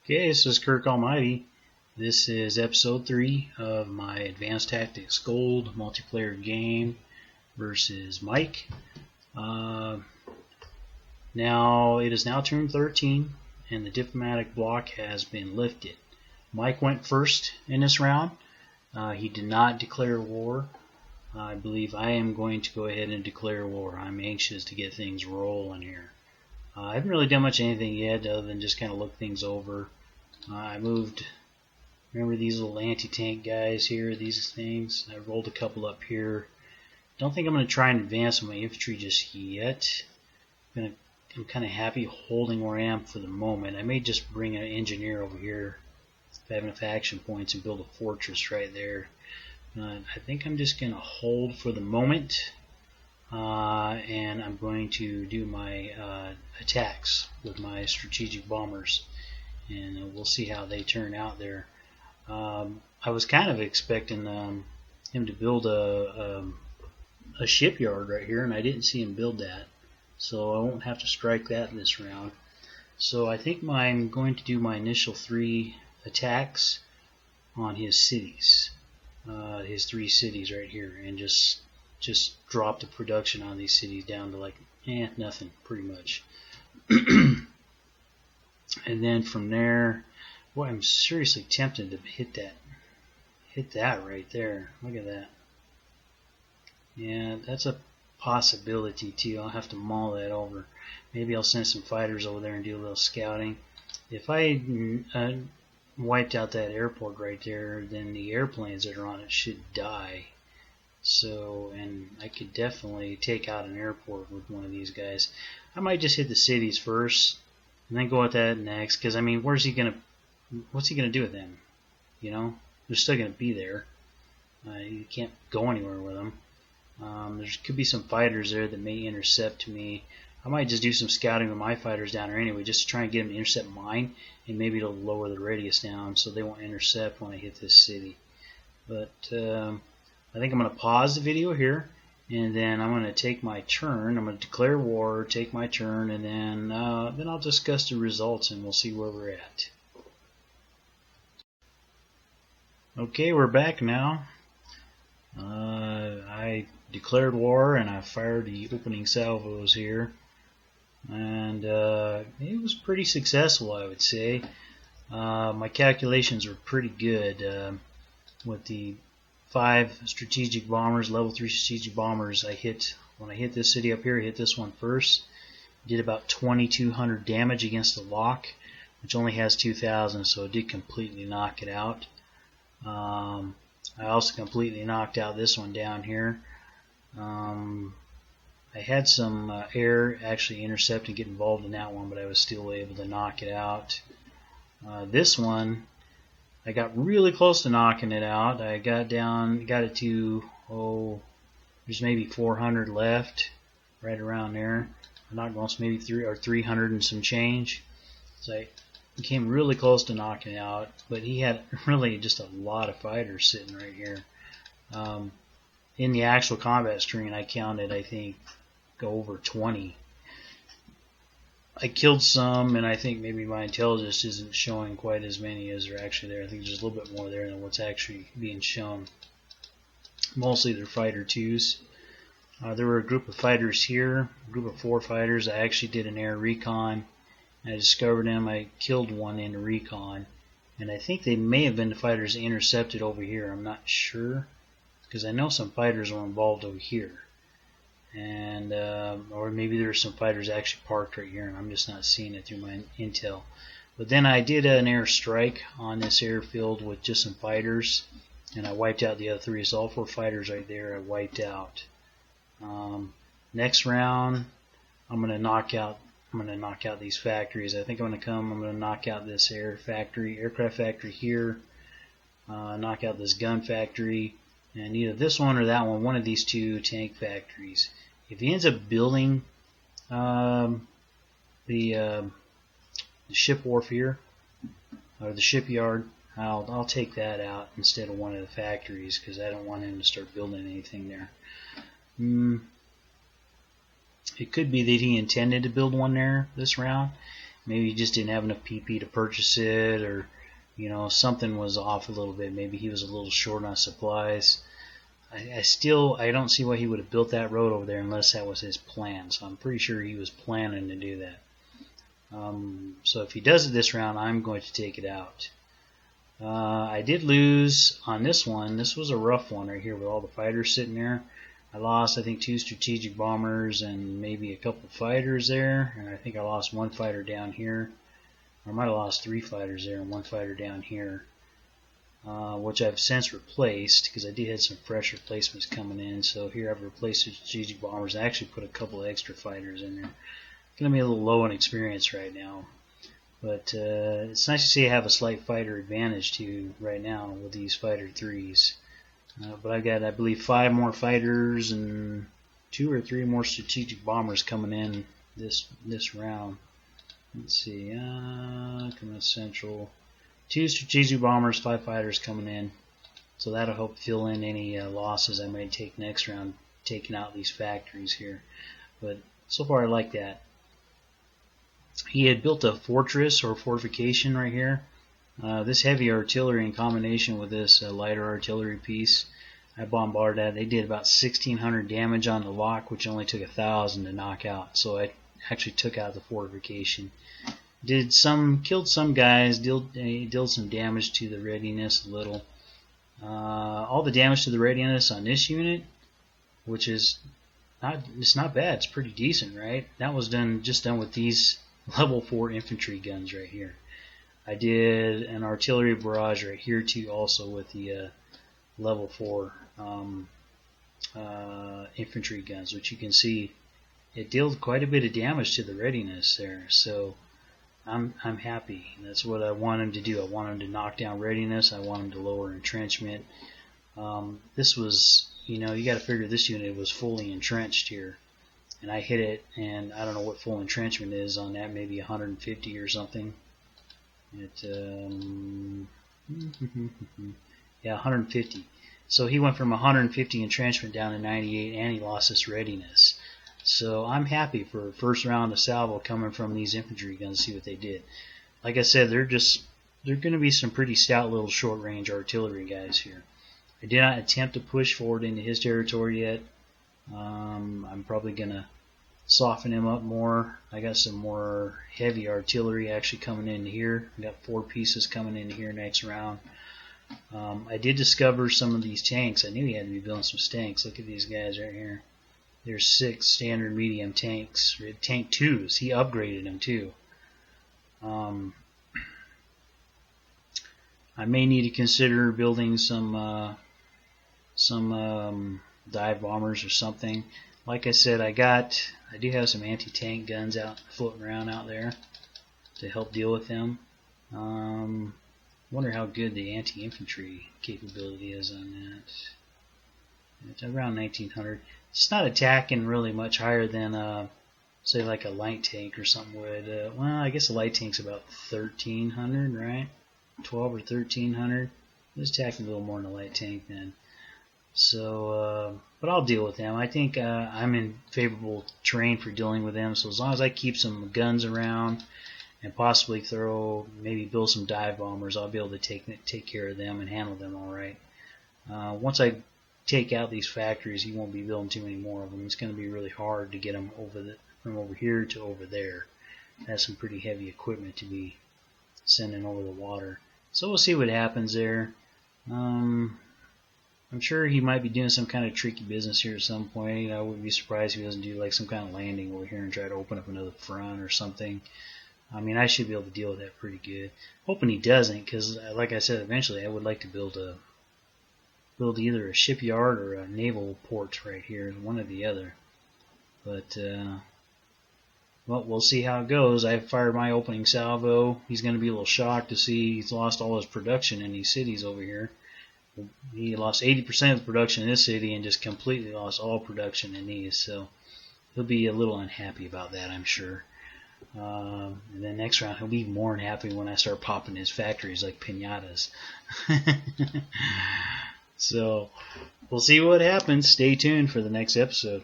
Okay, this is Kirk Almighty. This is episode 3 of my Advanced Tactics Gold multiplayer game versus Mike. Now it is now turn 13 and the diplomatic block has been lifted. Mike went first in this round. He did not declare war. I believe I am going to go ahead and declare war. I'm anxious to get things rolling here. I haven't really done much anything yet other than just kind of look things over. I moved, remember these little anti-tank guys here, these things? I rolled a couple up here. Don't think I'm going to try and advance my infantry just yet. I'm kind of happy holding where I am for the moment. I may just bring an engineer over here if I have enough action points and build a fortress right there. I think I'm just going to hold for the moment. And I'm going to do my attacks with my strategic bombers, and we'll see how they turn out there. I was kind of expecting him to build a shipyard right here, and I didn't see him build that, so I won't have to strike that in this round. So I think I'm going to do my initial 3 attacks on his cities, his 3 cities right here, and just drop the production on these cities down to like nothing pretty much. And then from there, boy, I'm seriously tempted to hit that right there. Look at that. Yeah, that's a possibility too. I'll have to mull that over. Maybe I'll send some fighters over there and do a little scouting. If I wiped out that airport right there, then the airplanes that are on it should die. So, and I could definitely take out an airport with one of these guys. I might just hit the cities first, and then go at that next. Because I mean, what's he gonna do with them? You know, they're still gonna be there. You can't go anywhere with them. There could be some fighters there that may intercept me. I might just do some scouting with my fighters down there anyway, just to try and get them to intercept mine, and maybe it'll lower the radius down so they won't intercept when I hit this city. But I think I'm going to pause the video here, and then I'm going to take my turn. I'm going to declare war, take my turn, and then I'll discuss the results, and we'll see where we're at. Okay, we're back now. I declared war, and I fired the opening salvos here, and it was pretty successful, I would say. My calculations were pretty good with the 5 strategic bombers, level 3 strategic bombers. When I hit this city up here, I hit this one first. Did about 2,200 damage against the lock, which only has 2,000, so it did completely knock it out. I also completely knocked out this one down here. I had some air actually intercept and get involved in that one, but I was still able to knock it out. This one, I got really close to knocking it out. I got it to, there's maybe 400 left, right around there. I knocked almost maybe 300 and some change. So I came really close to knocking it out, but he had really just a lot of fighters sitting right here. In the actual combat screen, I counted, I think, over 20. I killed some, and I think maybe my intelligence isn't showing quite as many as are actually there. I think there's a little bit more there than what's actually being shown. Mostly they're fighter 2s. There were a group of fighters here, a group of 4 fighters. I actually did an air recon. I discovered them. I killed one in the recon, and I think they may have been the fighters intercepted over here. I'm not sure, because I know some fighters were involved over here. And or maybe there's some fighters actually parked right here and I'm just not seeing it through my intel. But then I did an air strike on this airfield with just some fighters, and I wiped out the other 3. So all 4 fighters right there I wiped out. Next round I'm going to knock out these factories. I think I'm going to knock out this aircraft factory here, knock out this gun factory, and either this one or that one of these 2 tank factories. If he ends up building the ship wharf here, or the shipyard, I'll take that out instead of one of the factories, because I don't want him to start building anything there. It could be that he intended to build one there this round, Maybe he just didn't have enough PP to purchase it, or something was off a little bit. Maybe he was a little short on supplies. I don't see why he would have built that road over there unless that was his plan. So I'm pretty sure he was planning to do that. So if he does it this round, I'm going to take it out. I did lose on this one. This was a rough one right here with all the fighters sitting there. I lost, I think, 2 strategic bombers and maybe a couple fighters there. And I think I lost 1 fighter down here. Or I might have lost 3 fighters there and 1 fighter down here. Which I've since replaced because I did have some fresh replacements coming in. So here I've replaced the strategic bombers. I actually put a couple of extra fighters in there. Going to be a little low in experience right now. But it's nice to see I have a slight fighter advantage too right now with these fighter 3s. But I've got, I believe, 5 more fighters and 2 or 3 more strategic bombers coming in this round. Let's see, coming central. 2 strategic bombers, 5 fighters coming in. So that'll help fill in any losses I might take next round, taking out these factories here. But so far I like that. He had built a fortress or fortification right here. This heavy artillery in combination with this lighter artillery piece, I bombarded that. They did about 1,600 damage on the lock, which only took 1,000 to knock out. So I actually took out the fortification. Killed some guys, dealt some damage to the readiness a little. All the damage to the readiness on this unit, which is not bad. It's pretty decent, right? That was just done with these level 4 infantry guns right here. I did an artillery barrage right here too, also with the level 4 infantry guns, which you can see it dealt quite a bit of damage to the readiness there. So I'm happy. That's what I want him to do. I want him to knock down readiness. I want him to lower entrenchment. This was, you got to figure this unit was fully entrenched here. And I hit it, and I don't know what full entrenchment is on that, maybe 150 or something. Yeah, 150. So he went from 150 entrenchment down to 98, and he lost his readiness. So I'm happy for first round of salvo coming from these infantry guns. See what they did. Like I said, they're going to be some pretty stout little short range artillery guys here. I did not attempt to push forward into his territory yet. I'm probably going to soften him up more. I got some more heavy artillery actually coming in here. I got 4 pieces coming in here next round. I did discover some of these tanks. I knew he had to be building some tanks. Look at these guys right here. There's 6 standard medium tanks. Tank 2s. He upgraded them too. I may need to consider building some dive bombers or something. Like I said, I do have some anti-tank guns out floating around out there to help deal with them. Wonder how good the anti-infantry capability is on that. It's around 1900. It's not attacking really much higher than say like a light tank or something would. Well, I guess a light tank's about 1300, right? 12 or 1300. It's attacking a little more than a light tank then. So, but I'll deal with them. I think I'm in favorable terrain for dealing with them. So as long as I keep some guns around and possibly maybe build some dive bombers, I'll be able to take care of them and handle them all right. Once I take out these factories, he won't be building too many more of them. It's going to be really hard to get them from over here to over there. That's some pretty heavy equipment to be sending over the water. So we'll see what happens there. I'm sure he might be doing some kind of tricky business here at some point. I wouldn't be surprised if he doesn't do like some kind of landing over here and try to open up another front or something. I mean, I should be able to deal with that pretty good. Hoping he doesn't, because like I said, eventually I would like to build either a shipyard or a naval port right here, one or the other. But well, we'll see how it goes. I fired my opening salvo. He's going to be a little shocked to see he's lost all his production in these cities over here. He lost 80% of the production in this city and just completely lost all production in these. So he'll be a little unhappy about that, I'm sure. And then next round he'll be more unhappy when I start popping his factories like piñatas. So we'll see what happens. Stay tuned for the next episode.